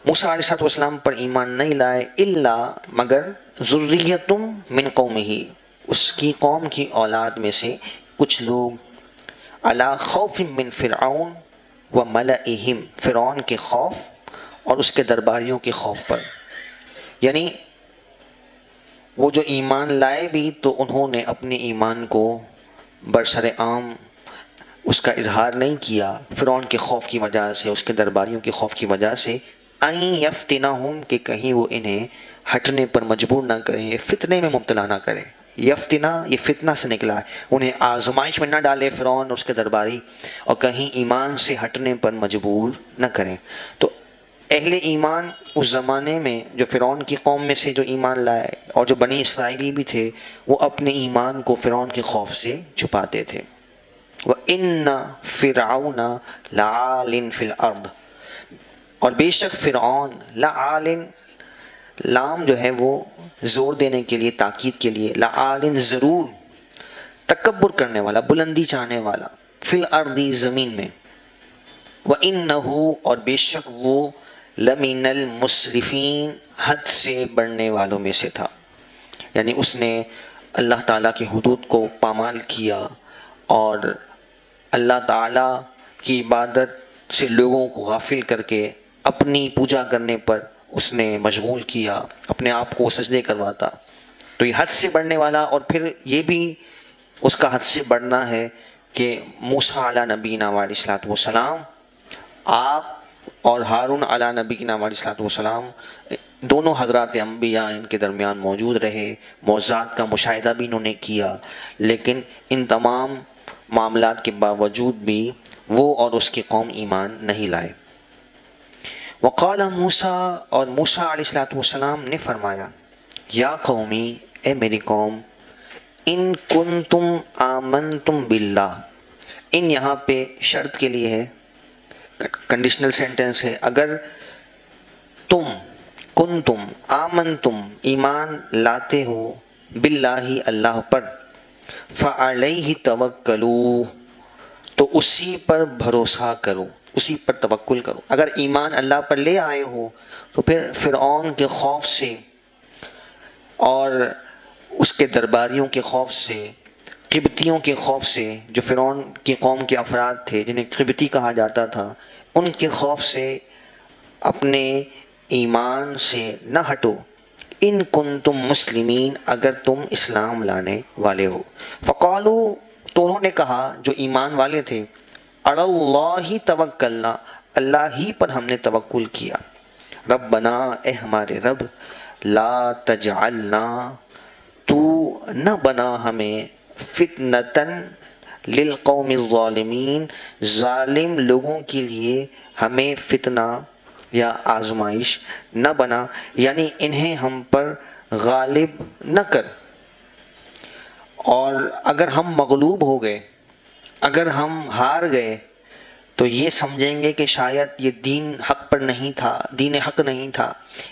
موسیٰ علیہ السلام پر ایمان نہیں لائے الا مگر ذریۃ من قومہ، اس کی قوم کی اولاد میں سے کچھ لوگ، علی خوف من فرعون و ملئہم، فرعون کے خوف اور اس کے درباریوں کے خوف پر. یعنی وہ جو ایمان لائے بھی تو انہوں نے اپنے ایمان کو برسر عام اس کا اظہار نہیں کیا، فرعون کے خوف کی وجہ سے، اس کے درباریوں کے خوف کی وجہ سے. ان یفتنہم، کہ کہیں وہ انہیں ہٹنے پر مجبور نہ کریں، فتنے میں مبتلا نہ کریں. یفتنہ یہ فتنہ سے نکلا ہے، انہیں آزمائش میں نہ ڈالے فرعون اور اس کے درباری، اور کہیں ایمان سے ہٹنے پر مجبور نہ کریں. تو اہل ایمان اس زمانے میں جو فرعون کی قوم میں سے جو ایمان لائے اور جو بنی اسرائیلی بھی تھے، وہ اپنے ایمان کو فرعون کے خوف سے چھپاتے تھے. وَإِنَّ فِرْعَوْنَ لَعَالٍ فِي الْأَرْضِ، اور بے شک فرعون، لعالٍ لام جو ہے وہ زور دینے کے لیے، تاکید کے لیے، لعالٍ ضرور، تکبر کرنے والا، بلندی چاہنے والا، فی الارض زمین میں. وَإِنَّهُ اور بے شک وہ، لَمِنَ الْمُسْرِفِينَ حد سے بڑھنے والوں میں سے تھا. یعنی اس نے اللہ تعالیٰ کی حدود کو پامال کیا اور اللہ تعالیٰ کی عبادت سے لوگوں کو غافل کر کے اپنی پوجا کرنے پر اس نے مشغول کیا، اپنے آپ کو سجدے کرواتا. تو یہ حد سے بڑھنے والا، اور پھر یہ بھی اس کا حد سے بڑھنا ہے کہ موسیٰ علیہ نبینا علیہ الصلوۃ والسلام، آپ اور ہارون علیہ نبینا علیہ الصلوۃ والسلام، دونوں حضرات انبیاء ان کے درمیان موجود رہے، معجزات کا مشاہدہ بھی انہوں نے کیا، لیکن ان تمام معاملات کے باوجود بھی وہ اور اس کی قوم ایمان نہیں لائے. وقال موسیٰ، اور موسیٰ علیہ الصلوۃ والسلام نے فرمایا، یا قومی، اے میری قوم، ان کنتم آمنتم باللہ، ان یہاں پہ شرط کے لیے ہے، کنڈیشنل سینٹنس ہے. اگر تم، کنتم، آمنتم، ایمان لاتے ہو، باللہ اللہ پر، فعلیہ توکلوا، تو اسی پر بھروسہ کرو، اسی پر توکل کرو. اگر ایمان اللہ پر لے آئے ہو تو پھر فرعون کے خوف سے اور اس کے درباریوں کے خوف سے، قبطیوں کے خوف سے، جو فرعون کی قوم کے افراد تھے جنہیں قبطی کہا جاتا تھا، ان کے خوف سے اپنے ایمان سے نہ ہٹو. ان کنتم مسلمین، اگر تم اسلام لانے والے ہو. فقالو، تو انہوں نے کہا جو ایمان والے تھے، علی اللہ توکلنا، اللہ ہی پر ہم نے توکل کیا. ربنا، اے ہمارے رب، لا تجعلنا، تو نہ بنا ہمیں، فتنتاً للقوم الظالمین، ظالم لوگوں کے لیے ہمیں فتنہ یا آزمائش نہ بنا، یعنی انہیں ہم پر غالب نہ کر. اور اگر ہم مغلوب ہو گئے، اگر ہم ہار گئے، تو یہ سمجھیں گے کہ شاید یہ دین حق پر نہیں تھا، دین حق نہیں تھا،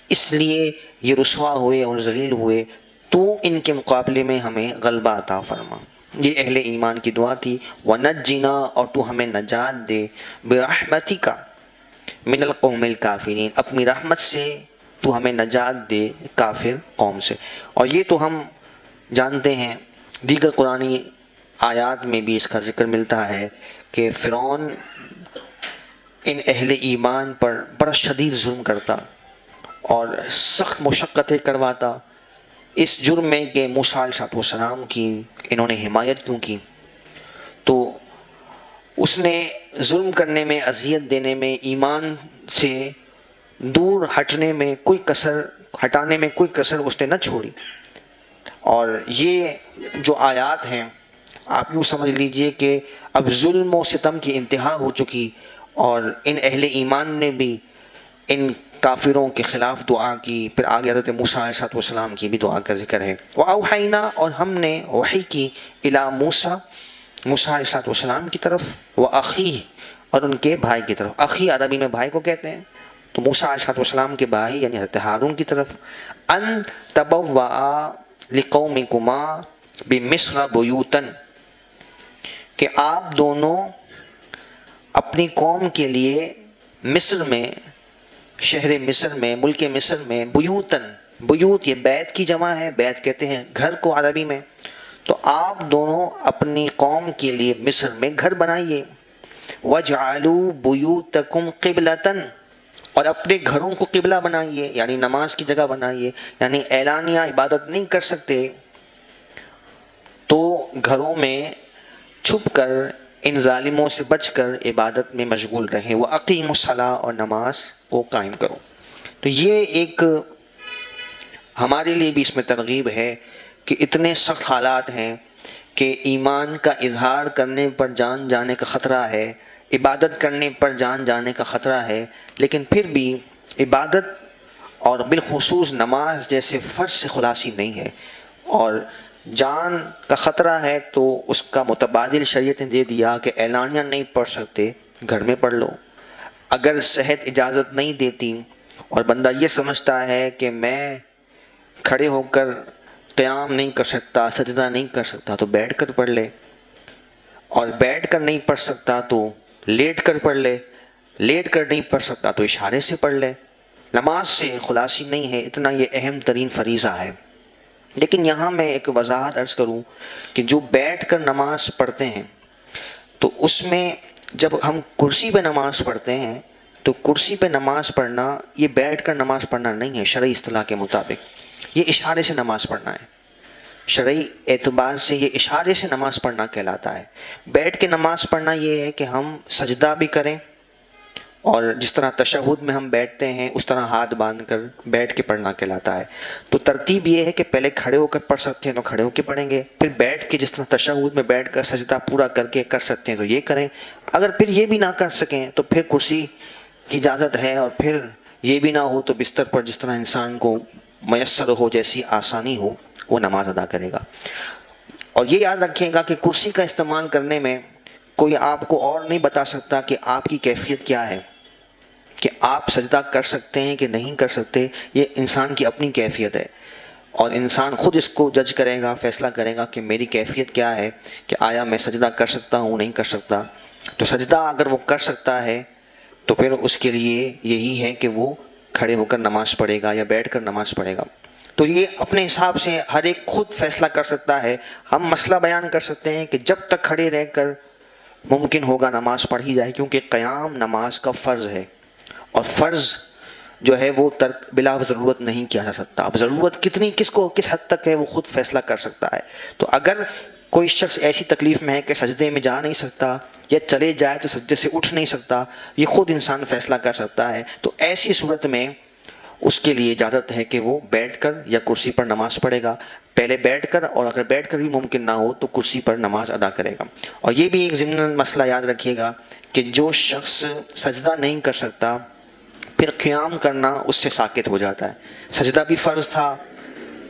اس لیے یہ رسوا ہوئے اور ذلیل ہوئے. تو ان کے مقابلے میں ہمیں غلبہ عطا فرما. یہ اہل ایمان کی دعا تھی. وَنَجِّنَا، اور تو ہمیں نجات دے، بِرَحْمَتِكَ مِنَ الْقَوْمِ الْكَافِرِينَ، اپنی رحمت سے تو ہمیں نجات دے کافر قوم سے. اور یہ تو ہم جانتے ہیں، دیگر قرآنی آیات میں بھی اس کا ذکر ملتا ہے کہ فرعون ان اہل ایمان پر بڑا شدید ظلم کرتا اور سخت مشقتیں کرواتا، اس جرم میں کہ موسیٰ علیہ السلام کی انہوں نے حمایت کیوں کی. تو اس نے ظلم کرنے میں، اذیت دینے میں، ایمان سے دور ہٹنے میں کوئی کسر، ہٹانے میں کوئی کسر اس نے نہ چھوڑی. اور یہ جو آیات ہیں، آپ یوں سمجھ لیجئے کہ اب ظلم و ستم کی انتہا ہو چکی، اور ان اہل ایمان نے بھی ان کافروں کے خلاف دعا کی. پھر آگے حضرت موسیٰ علیہ السلام کی بھی دعا کا ذکر ہے. وَأَوْحَيْنَا، اور ہم نے وحی کی، إِلَى موسیٰ، موسیٰ علیہ السلام کی طرف، وَأَخِيهِ، اور ان کے بھائی کی طرف. اخی عربی میں بھائی کو کہتے ہیں، تو موسیٰ علیہ السلام کے بھائی یعنی حضرت ہارون کی طرف، أَن تَبَوَّآ لِقَوْمِكُمَا بِمِصْرَ بُيُوتًا، کہ آپ دونوں اپنی قوم کے لیے مصر میں شہر مصر میں، ملک مصر میں بیوتن، بیوت یہ بیت کی جمع ہے، بیت کہتے ہیں گھر کو عربی میں، تو آپ دونوں اپنی قوم کے لیے مصر میں گھر بنائیے۔ وَاجْعَلُوا بُيُوتَكُمْ قِبْلَةً، اور اپنے گھروں کو قبلہ بنائیے، یعنی نماز کی جگہ بنائیے، یعنی اعلانیہ عبادت نہیں کر سکتے تو گھروں میں چھپ کر ان ظالموں سے بچ کر عبادت میں مشغول رہیں۔ وَأَقِيمُوا الصَّلَاةَ، اور نماز کو قائم کرو۔ تو یہ ایک ہمارے لیے بھی اس میں ترغیب ہے کہ اتنے سخت حالات ہیں کہ ایمان کا اظہار کرنے پر جان جانے کا خطرہ ہے، عبادت کرنے پر جان جانے کا خطرہ ہے، لیکن پھر بھی عبادت اور بالخصوص نماز جیسے فرض سے خلاصی نہیں ہے، اور جان کا خطرہ ہے تو اس کا متبادل شریعت نے دے دیا کہ اعلانیہ نہیں پڑھ سکتے، گھر میں پڑھ لو۔ اگر صحت اجازت نہیں دیتی اور بندہ یہ سمجھتا ہے کہ میں کھڑے ہو کر قیام نہیں کر سکتا، سجدہ نہیں کر سکتا، تو بیٹھ کر پڑھ لے، اور بیٹھ کر نہیں پڑھ سکتا تو لیٹ کر پڑھ لے، لیٹ کر نہیں پڑھ سکتا تو اشارے سے پڑھ لے۔ نماز سے خلاصی نہیں ہے، اتنا یہ اہم ترین فریضہ ہے۔ لیکن یہاں میں ایک وضاحت عرض کروں کہ جو بیٹھ کر نماز پڑھتے ہیں تو اس میں جب ہم کرسی پہ نماز پڑھتے ہیں تو کرسی پہ نماز پڑھنا یہ بیٹھ کر نماز پڑھنا نہیں ہے شرعی اصطلاح کے مطابق، یہ اشارے سے نماز پڑھنا ہے۔ شرعی اعتبار سے یہ اشارے سے نماز پڑھنا کہلاتا ہے۔ بیٹھ کے نماز پڑھنا یہ ہے کہ ہم سجدہ بھی کریں، اور جس طرح تشہد میں ہم بیٹھتے ہیں اس طرح ہاتھ باندھ کر بیٹھ کے پڑھنا کہلاتا ہے۔ تو ترتیب یہ ہے کہ پہلے کھڑے ہو کر پڑھ سکتے ہیں تو کھڑے ہو کے پڑھیں گے، پھر بیٹھ کے جس طرح تشہد میں بیٹھ کر سجدہ پورا کر کے کر سکتے ہیں تو یہ کریں، اگر پھر یہ بھی نہ کر سکیں تو پھر کرسی کی اجازت ہے، اور پھر یہ بھی نہ ہو تو بستر پر جس طرح انسان کو میسر ہو، جیسی آسانی ہو وہ نماز ادا کرے گا۔ اور یہ یاد رکھیے گا کہ کرسی کا استعمال کرنے میں کوئی آپ کو اور نہیں بتا سکتا کہ آپ کی کیفیت کیا ہے، کہ آپ سجدہ کر سکتے ہیں کہ نہیں کر سکتے، یہ انسان کی اپنی کیفیت ہے، اور انسان خود اس کو جج کرے گا، فیصلہ کرے گا کہ میری کیفیت کیا ہے، کہ آیا میں سجدہ کر سکتا ہوں نہیں کر سکتا۔ تو سجدہ اگر وہ کر سکتا ہے تو پھر اس کے لیے یہی ہے کہ وہ کھڑے ہو کر نماز پڑھے گا یا بیٹھ کر نماز پڑھے گا۔ تو یہ اپنے حساب سے ہر ایک خود فیصلہ کر سکتا ہے۔ ہم مسئلہ بیان کر سکتے ہیں کہ جب تک کھڑے رہ کر ممکن ہوگا نماز پڑھی جائے، کیونکہ قیام نماز کا فرض ہے، اور فرض جو ہے وہ ترک بلا ضرورت نہیں کیا جا سکتا۔ اب ضرورت کتنی کس کو کس حد تک ہے وہ خود فیصلہ کر سکتا ہے۔ تو اگر کوئی شخص ایسی تکلیف میں ہے کہ سجدے میں جا نہیں سکتا یا چلے جائے تو سجدے سے اٹھ نہیں سکتا، یہ خود انسان فیصلہ کر سکتا ہے، تو ایسی صورت میں اس کے لیے اجازت ہے کہ وہ بیٹھ کر یا کرسی پر نماز پڑھے گا، پہلے بیٹھ کر، اور اگر بیٹھ کر بھی ممکن نہ ہو تو کرسی پر نماز ادا کرے گا۔ اور یہ بھی ایک ضمن مسئلہ یاد رکھیے گا کہ جو شخص سجدہ نہیں کر سکتا پھر قیام کرنا اس سے ساقط ہو جاتا ہے۔ سجدہ بھی فرض تھا،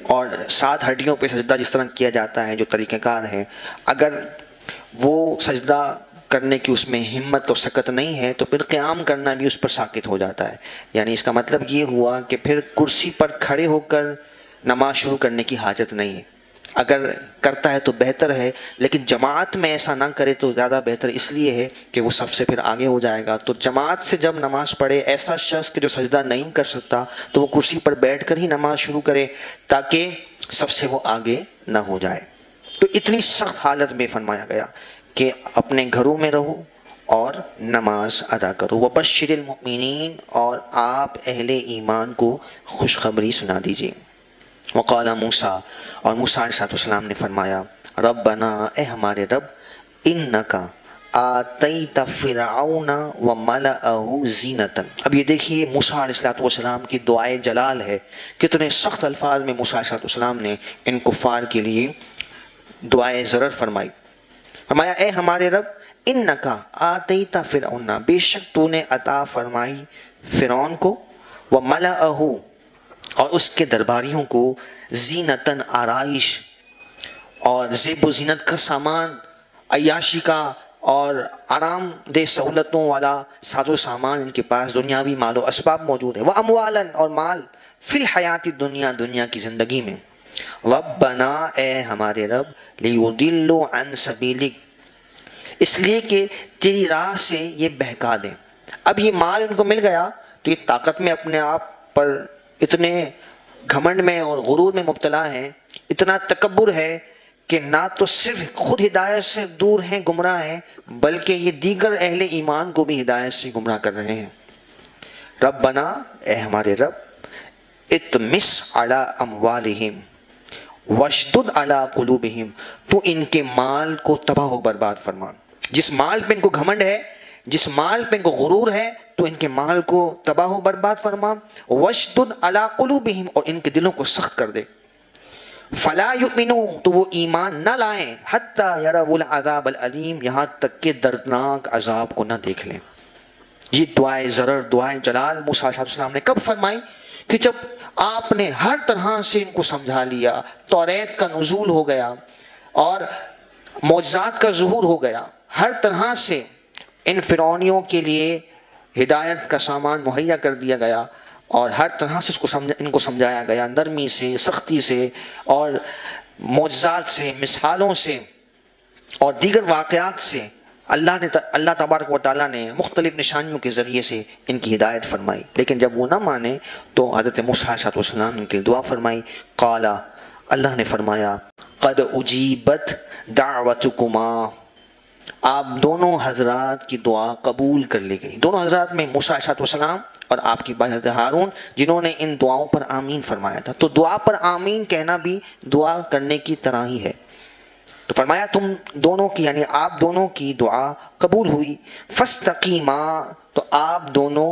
اور 7 ہڈیوں پہ سجدہ جس طرح کیا جاتا ہے جو طریقہ کار ہے، اگر وہ سجدہ کرنے کی اس میں ہمت و سکت نہیں ہے تو پھر قیام کرنا بھی اس پر ساقط ہو جاتا ہے۔ یعنی اس کا مطلب یہ ہوا کہ پھر کرسی پر کھڑے ہو کر نماز شروع کرنے کی حاجت نہیں ہے۔ اگر کرتا ہے تو بہتر ہے، لیکن جماعت میں ایسا نہ کرے تو زیادہ بہتر اس لیے ہے کہ وہ سب سے پھر آگے ہو جائے گا۔ تو جماعت سے جب نماز پڑھے ایسا شخص کہ جو سجدہ نہیں کر سکتا تو وہ کرسی پر بیٹھ کر ہی نماز شروع کرے تاکہ سب سے وہ آگے نہ ہو جائے۔ تو اتنی سخت حالت میں فرمایا گیا کہ اپنے گھروں میں رہو اور نماز ادا کرو۔ وَبَشِّرِ الْمُؤْمِنِينَ، اور آپ اہل ایمان کو خوشخبری سنا دیجیے۔ وقال موسیٰ، اور موسیٰ علیہ السلام نے فرمایا، ربنا، اے ہمارے رب، انکا آتیت فرعون وملأہ زینۃ۔ اب یہ دیکھیے موسیٰ علیہ السلام کی دعائے جلال ہے، کتنے سخت الفاظ میں موسیٰ علیہ السلام نے ان کفار کے لیے دعائے ضرر فرمائی۔ فرمایا، اے ہمارے رب، انکا آتیت فرعون، بے شک تو نے عطا فرمائی فرعون کو، وملأہ، اور اس کے درباریوں کو، زینتاً، آرائش اور زیب و زینت کا سامان، عیاشی کا اور آرام دہ سہولتوں والا ساز و سامان ان کے پاس، دنیاوی مال و اسباب موجود ہے، واموالاً، اور مال، فی الحیات دنیا، دنیا کی زندگی میں۔ ربنا، اے ہمارے رب، لیضلوا عن سبیلک، اس لیے کہ تیری راہ سے یہ بہکا دیں۔ اب یہ مال ان کو مل گیا تو یہ طاقت میں اپنے آپ پر اتنے گھمنڈ میں اور غرور میں مبتلا ہیں، اتنا تکبر ہے کہ نہ تو صرف خود ہدایت سے دور ہیں، گمراہ ہیں، بلکہ یہ دیگر اہل ایمان کو بھی ہدایت سے گمراہ کر رہے ہیں۔ ربنا، اے ہمارے رب، اطمس علی اموالہم واشدد علی قلوبہم، تو ان کے مال کو تباہ و برباد فرما۔ جس مال پہ ان کو گھمنڈ ہے، جس مال پہ ان کو غرور ہے، تو ان کے مال کو تباہ و برباد فرما۔ واشدد علی قلوبہم، اور ان کے دلوں کو سخت کر دے۔ فلا یؤمنون، تو وہ ایمان نہ لائیں، حتی یروا العذاب العلیم، یہاں تک کہ دردناک عذاب کو نہ دیکھ لیں۔ یہ دعائے ضرر، دعائے جلال موسیٰ علیہ السلام نے کب فرمائی؟ کہ جب آپ نے ہر طرح سے ان کو سمجھا لیا، توریت کا نزول ہو گیا اور معجزات کا ظہور ہو گیا، ہر طرح سے ان فرعونیوں کے لیے ہدایت کا سامان مہیا کر دیا گیا، اور ہر طرح سے ان کو سمجھایا گیا، نرمی سے، سختی سے، اور معجزات سے، مثالوں سے اور دیگر واقعات سے اللہ تبارک و تعالیٰ نے مختلف نشانیوں کے ذریعے سے ان کی ہدایت فرمائی۔ لیکن جب وہ نہ مانے تو حضرت موسیٰ علیہ السلام ان کے لیے دعا فرمائی۔ قال، اللہ نے فرمایا، قد اجیبت دعوتکما، آپ دونوں حضرات کی دعا قبول کر لی گئی۔ دونوں حضرات میں موسیٰ علیہ السلام اور آپ کی بھائی حضرت ہارون، جنہوں نے ان دعاؤں پر آمین فرمایا تھا۔ تو دعا پر آمین کہنا بھی دعا کرنے کی طرح ہی ہے۔ تو فرمایا تم دونوں کی، یعنی آپ دونوں کی دعا قبول ہوئی۔ فاستقیما، تو آپ دونوں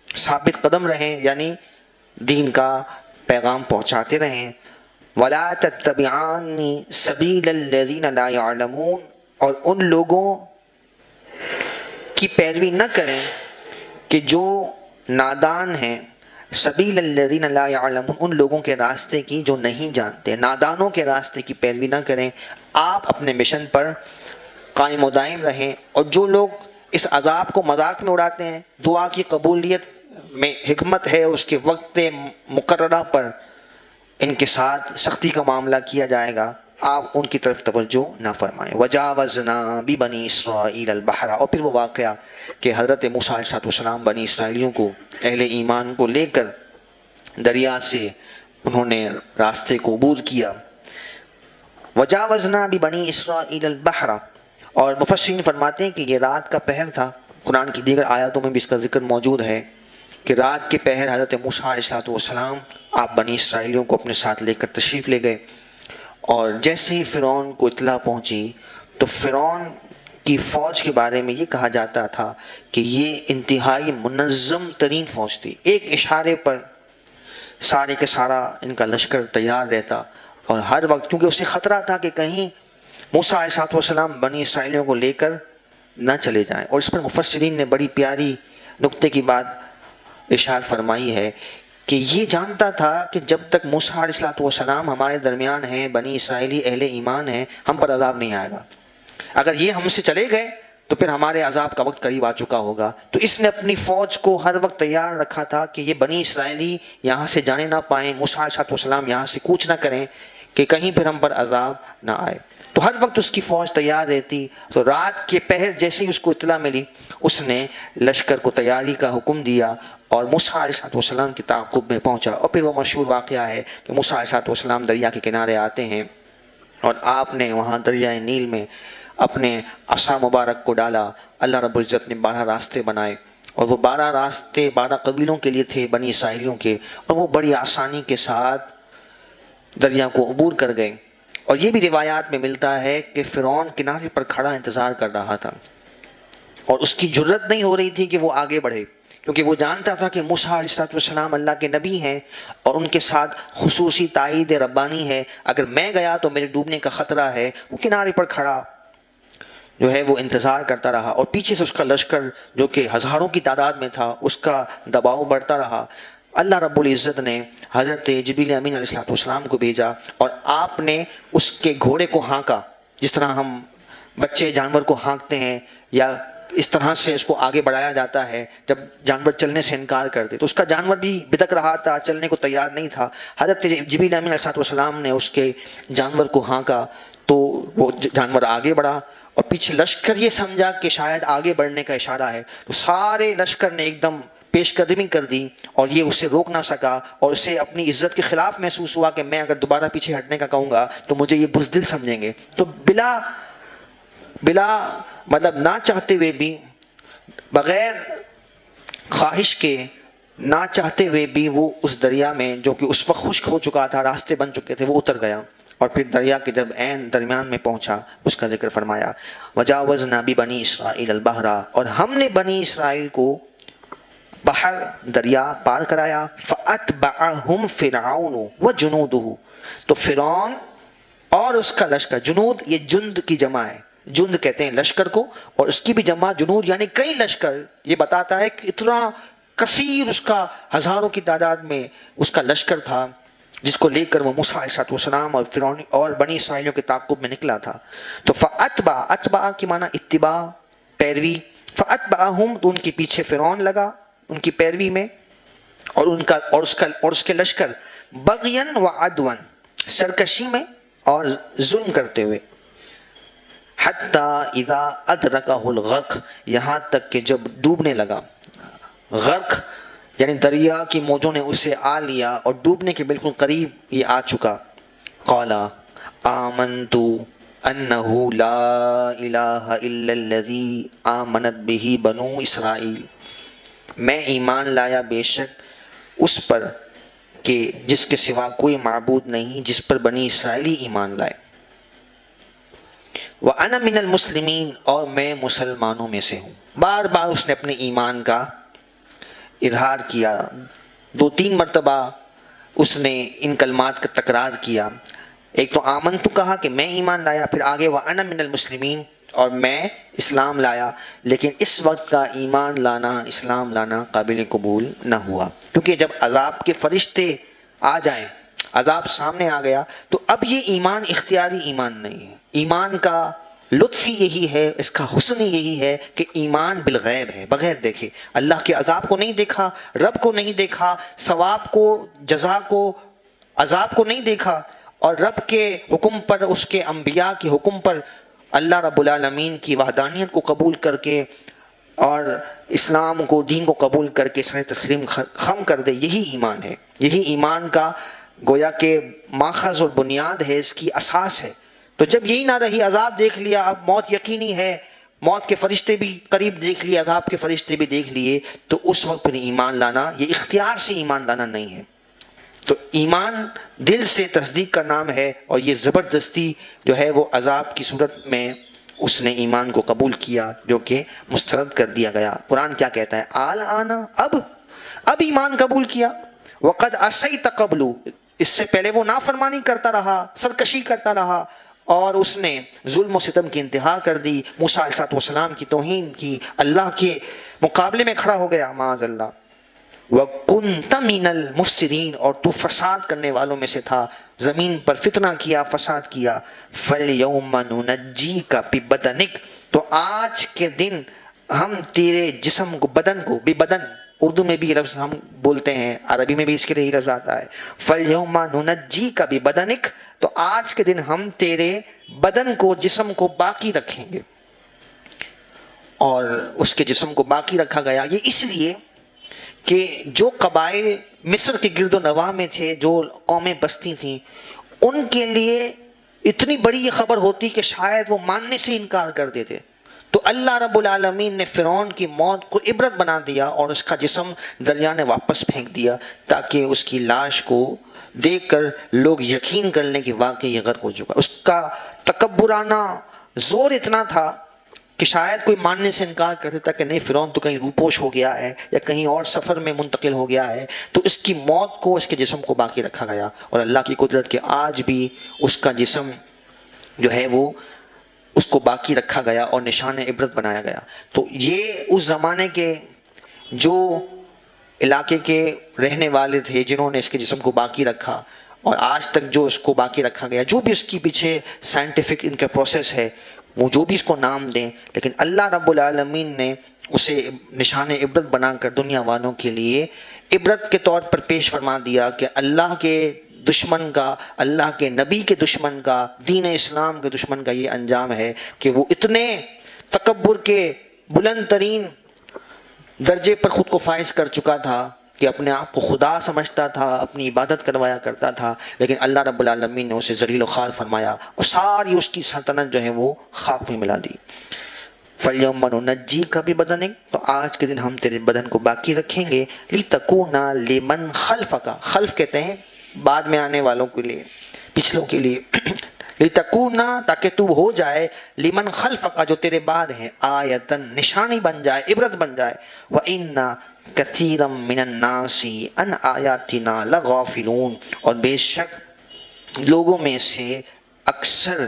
ثابت قدم رہیں، یعنی دین کا پیغام پہنچاتے رہیں۔ ولا تتبعان سبیل الذین لا یعلمون، اور ان لوگوں کی پیروی نہ کریں کہ جو نادان ہیں۔ سبیل الذین لا یعلمون، ان لوگوں کے راستے کی جو نہیں جانتے، نادانوں کے راستے کی پیروی نہ کریں۔ آپ اپنے مشن پر قائم و دائم رہیں، اور جو لوگ اس عذاب کو مذاق میں اڑاتے ہیں، دعا کی قبولیت میں حکمت ہے، اس کے وقت مقررہ پر ان کے ساتھ سختی کا معاملہ کیا جائے گا، آپ ان کی طرف توجہ نہ فرمائیں۔ وجاوزنا ببنی اسرائیل البحر، اور پھر وہ واقعہ کہ حضرت موسیٰ علیہ السلام بنی اسرائیلیوں کو، اہل ایمان کو لے کر دریا سے انہوں نے راستے کو عبور کیا۔ وجاوزنا ببنی اسرائیل البحر، اور مفسرین فرماتے ہیں کہ یہ رات کا پہر تھا۔ قرآن کی دیگر آیاتوں میں بھی اس کا ذکر موجود ہے کہ رات کے پہر حضرت موسیٰ علیہ السلام آپ بنی اسرائیلیوں کو اپنے ساتھ لے کر تشریف لے گئے، اور جیسے ہی فرعون کو اطلاع پہنچی تو فرعون کی فوج کے بارے میں یہ کہا جاتا تھا کہ یہ انتہائی منظم ترین فوج تھی۔ ایک اشارے پر سارے کے سارا ان کا لشکر تیار رہتا، اور ہر وقت کیونکہ اسے خطرہ تھا کہ کہیں موسیٰ علیہ السلام بنی اسرائیلیوں کو لے کر نہ چلے جائیں۔ اور اس پر مفسرین نے بڑی پیاری نکتے کی بات ارشاد فرمائی ہے کہ یہ جانتا تھا کہ جب تک موسیٰ علیہ السلام ہمارے درمیان ہیں، بنی اسرائیلی اہل ایمان ہیں، ہم پر عذاب نہیں آئے گا۔ اگر یہ ہم سے چلے گئے تو پھر ہمارے عذاب کا وقت قریب آ چکا ہوگا۔ تو اس نے اپنی فوج کو ہر وقت تیار رکھا تھا کہ یہ بنی اسرائیلی یہاں سے جانے نہ پائیں، موسیٰ علیہ السلام یہاں سے کوچ نہ کریں کہ کہیں پھر ہم پر عذاب نہ آئے۔ تو ہر وقت اس کی فوج تیار رہتی۔ تو رات کے پہر جیسے ہی اس کو اطلاع ملی، اس نے لشکر کو تیاری کا حکم دیا اور موسیٰ علیہ السلام کی تعاقب میں پہنچا۔ اور پھر وہ مشہور واقعہ ہے کہ موسیٰ علیہ السلام دریا کے کنارے آتے ہیں، اور آپ نے وہاں دریائے نیل میں اپنے عصا مبارک کو ڈالا۔ اللہ رب العزت نے 12 راستے بنائے، اور وہ 12 راستے 12 قبیلوں کے لیے تھے، بنی اسرائیلیوں کے، اور وہ بڑی آسانی کے ساتھ دریا کو عبور کر گئے۔ اور یہ بھی روایات میں ملتا ہے کہ فرعون کنارے پر کھڑا انتظار کر رہا تھا، اور اس کی جرت نہیں ہو رہی تھی کہ وہ آگے بڑھے، کیونکہ وہ جانتا تھا کہ موسیٰ علیہ السلام اللہ کے نبی ہیں اور ان کے ساتھ خصوصی تائید ربانی ہے۔ اگر میں گیا تو میرے ڈوبنے کا خطرہ ہے۔ وہ کنارے پر کھڑا جو ہے وہ انتظار کرتا رہا، اور پیچھے سے اس کا لشکر جو کہ ہزاروں کی تعداد میں تھا، اس کا دباؤ بڑھتا رہا۔ اللہ رب العزت نے حضرت جبریل امین علیہ السلام کو بھیجا، اور آپ نے اس کے گھوڑے کو ہانکا، جس طرح ہم بچے جانور کو ہانکتے ہیں، یا اس طرح سے اس کو آگے بڑھایا جاتا ہے جب جانور چلنے سے انکار کر دے۔ تو اس کا جانور بھی بدک رہا تھا، چلنے کو تیار نہیں تھا۔ حضرت جبریل امین علیہ السلام نے اس کے جانور کو ہانکا تو وہ جانور آگے بڑھا، اور پیچھے لشکر یہ سمجھا کہ شاید آگے بڑھنے کا اشارہ ہے، تو سارے لشکر نے ایک دم پیش قدمی کر دی اور یہ اسے روک نہ سکا اور اسے اپنی عزت کے خلاف محسوس ہوا کہ میں اگر دوبارہ پیچھے ہٹنے کا کہوں گا تو مجھے یہ بزدل سمجھیں گے، تو بلا مطلب نہ چاہتے ہوئے بھی، بغیر خواہش کے، نہ چاہتے ہوئے بھی وہ اس دریا میں جو کہ اس وقت خشک ہو چکا تھا، راستے بن چکے تھے، وہ اتر گیا اور پھر دریا کے جب عین درمیان میں پہنچا اس کا ذکر فرمایا وجاوزنا ببنی اسرائیل البحر، اور ہم نے بنی اسرائیل کو بحر دریا پار کرایا، فاتبعہم فرعون وجنودہ، تو فرعون اور اس کا لشکر، جنود یہ جند کی جمع ہے، جند کہتے ہیں لشکر کو، اور اس کی بھی جمع جنود یعنی کئی لشکر، یہ بتاتا ہے کہ اتنا کثیر اس کا ہزاروں کی تعداد میں اس کا لشکر تھا جس کو لے کر وہ موسیٰ علیہ السلام اور فرعون اور بنی اسرائیلیوں کے تعاقب میں نکلا تھا۔ تو اتبع کی معنی اتباع، پیروی، فاتبعہم تو ان کے پیچھے فرعون لگا ان کی پیروی میں، اور اس کے لشکر بغین و عدون، سرکشی میں اور ظلم کرتے ہوئے، حتی اذا ادرکہ الغرق، یہاں تک کہ جب ڈوبنے لگا، غرق یعنی دریا کی موجوں نے اسے آ لیا اور ڈوبنے کے بالکل قریب یہ آ چکا، قال آمنت انہ لا الہ الا الذی آمنت بہ بنو اسرائیل، میں ایمان لایا بے شک اس پر کہ جس کے سوا کوئی معبود نہیں جس پر بنی اسرائیلی ایمان لائے، وَأَنَا مِنَ الْمُسْلِمِينَ اور میں مسلمانوں میں سے ہوں۔ بار بار اس نے اپنے ایمان کا اظہار کیا، 2-3 مرتبہ اس نے ان کلمات کا تکرار کیا، ایک تو آمنتو کہا کہ میں ایمان لایا، پھر آگے وَأَنَا مِنَ الْمُسْلِمِينَ اور میں اسلام لایا، لیکن اس وقت کا ایمان لانا، اسلام لانا قابل قبول نہ ہوا، کیونکہ جب عذاب کے فرشتے آ جائیں، عذاب سامنے آ گیا، تو اب یہ ایمان اختیاری ایمان نہیں ہے۔ ایمان کا لطف ہی یہی ہے، اس کا حسن ہی یہی ہے کہ ایمان بالغیب ہے، بغیر دیکھے، اللہ کے عذاب کو نہیں دیکھا، رب کو نہیں دیکھا، ثواب کو، جزا کو، عذاب کو نہیں دیکھا، اور رب کے حکم پر، اس کے انبیاء کے حکم پر اللہ رب العالمین کی وحدانیت کو قبول کر کے اور اسلام کو، دین کو قبول کر کے سر تسلیم خم کر دے، یہی ایمان ہے، یہی ایمان کا گویا کہ ماخذ اور بنیاد ہے، اس کی اساس ہے۔ تو جب یہی نہ رہی، عذاب دیکھ لیا، اب موت یقینی ہے، موت کے فرشتے بھی قریب دیکھ لیے، عذاب کے فرشتے بھی دیکھ لیے، تو اس وقت پھر ایمان لانا یہ اختیار سے ایمان لانا نہیں ہے۔ تو ایمان دل سے تصدیق کا نام ہے، اور یہ زبردستی جو ہے وہ عذاب کی صورت میں اس نے ایمان کو قبول کیا جو کہ مسترد کر دیا گیا۔ قرآن کیا کہتا ہے؟ الآن، اب ایمان قبول کیا، وقد عصیت قبل، اس سے پہلے وہ نافرمانی کرتا رہا، سرکشی کرتا رہا، اور اس نے ظلم و ستم کی انتہا کر دی، موسیٰ علیہ السلام کی توہین کی، اللہ کے مقابلے میں کھڑا ہو گیا معاذ اللہ۔ وَكُنْتَ مِنَ الْمُفْسِدِينَ اور تو فساد کرنے والوں میں سے تھا، زمین پر فتنہ کیا، فساد کیا۔ فَالْيَوْمَ نُنَجِّيكَ بِبَدَنِكَ تو آج کے دن ہم تیرے جسم کو، بدن کو، بِبَدَن اردو میں بھی یہ لفظ ہم بولتے ہیں، عربی میں بھی اس کے لیے یہ لفظ آتا ہے، فَالْيَوْمَ نُنَجِّيكَ بِبَدَنِكَ تو آج کے دن ہم تیرے بدن کو، جسم کو باقی رکھیں گے۔ اور اس کے جسم کو باقی رکھا گیا یہ اس لیے کہ جو قبائل مصر کے گرد و نواح میں تھے، جو قومیں بستی تھیں، ان کے لیے اتنی بڑی یہ خبر ہوتی کہ شاید وہ ماننے سے انکار کر دیتے، تو اللہ رب العالمین نے فرعون کی موت کو عبرت بنا دیا اور اس کا جسم دریا نے واپس پھینک دیا، تاکہ اس کی لاش کو دیکھ کر لوگ یقین کر لیں کہ واقعی یہ غرق ہو چکا۔ اس کا تکبرانہ زور اتنا تھا کہ شاید کوئی ماننے سے انکار کر دیتا کہ نہیں، فرعون تو کہیں روپوش ہو گیا ہے یا کہیں اور سفر میں منتقل ہو گیا ہے، تو اس کی موت کو، اس کے جسم کو باقی رکھا گیا، اور اللہ کی قدرت کہ آج بھی اس کا جسم جو ہے وہ اس کو باقی رکھا گیا اور نشان عبرت بنایا گیا۔ تو یہ اس زمانے کے جو علاقے کے رہنے والے تھے جنہوں نے اس کے جسم کو باقی رکھا، اور آج تک جو اس کو باقی رکھا گیا، جو بھی اس کے پیچھے سائنٹیفک ان کا پروسیس ہے، وہ جو بھی اس کو نام دیں، لیکن اللہ رب العالمین نے اسے نشان عبرت بنا کر دنیا والوں کے لیے عبرت کے طور پر پیش فرما دیا کہ اللہ کے دشمن کا، اللہ کے نبی کے دشمن کا، دین اسلام کے دشمن کا یہ انجام ہے کہ وہ اتنے تکبر کے، بلند ترین درجے پر خود کو فائز کر چکا تھا کہ اپنے آپ کو خدا سمجھتا تھا، اپنی عبادت کروایا کرتا تھا، لیکن اللہ رب العالمین نے اسے ذلیل و خوار فرمایا اور ساری اس کی سلطنت جو ہے وہ خاک میں ملا دی۔ فَالْيَوْمَ نُنَجِّيكَ بِبَدَنِكَ، تو آج کے دن ہم تیرے بدن کو باقی رکھیں گے، لِتَكُونَ لِمَنْ خَلْفَكَ، خلف کہتے ہیں بعد میں آنے والوں کے لیے، پچھلوں کے لیے، لِتَكُونَ تاکہ تو ہو جائے، لِمَنْ خَلْفَكَ جو تیرے بعد ہیں، آیتاً نشانی بن جائے، عبرت بن جائے، وَإِنَّ كَثِيرًا مِّنَ النَّاسِ عَنْ آیَاتِنَا لَغَافِلُونَ، اور بے شک لوگوں میں سے اکثر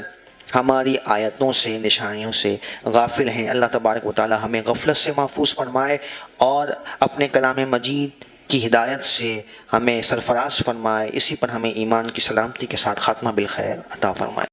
ہماری آیتوں سے، نشانیوں سے غافل ہیں۔ اللہ تبارک و تعالی ہمیں غفلت سے محفوظ فرمائے اور اپنے کلام مجید کی ہدایت سے ہمیں سرفراز فرمائے، اسی پر ہمیں ایمان کی سلامتی کے ساتھ خاتمہ بالخیر عطا فرمائے۔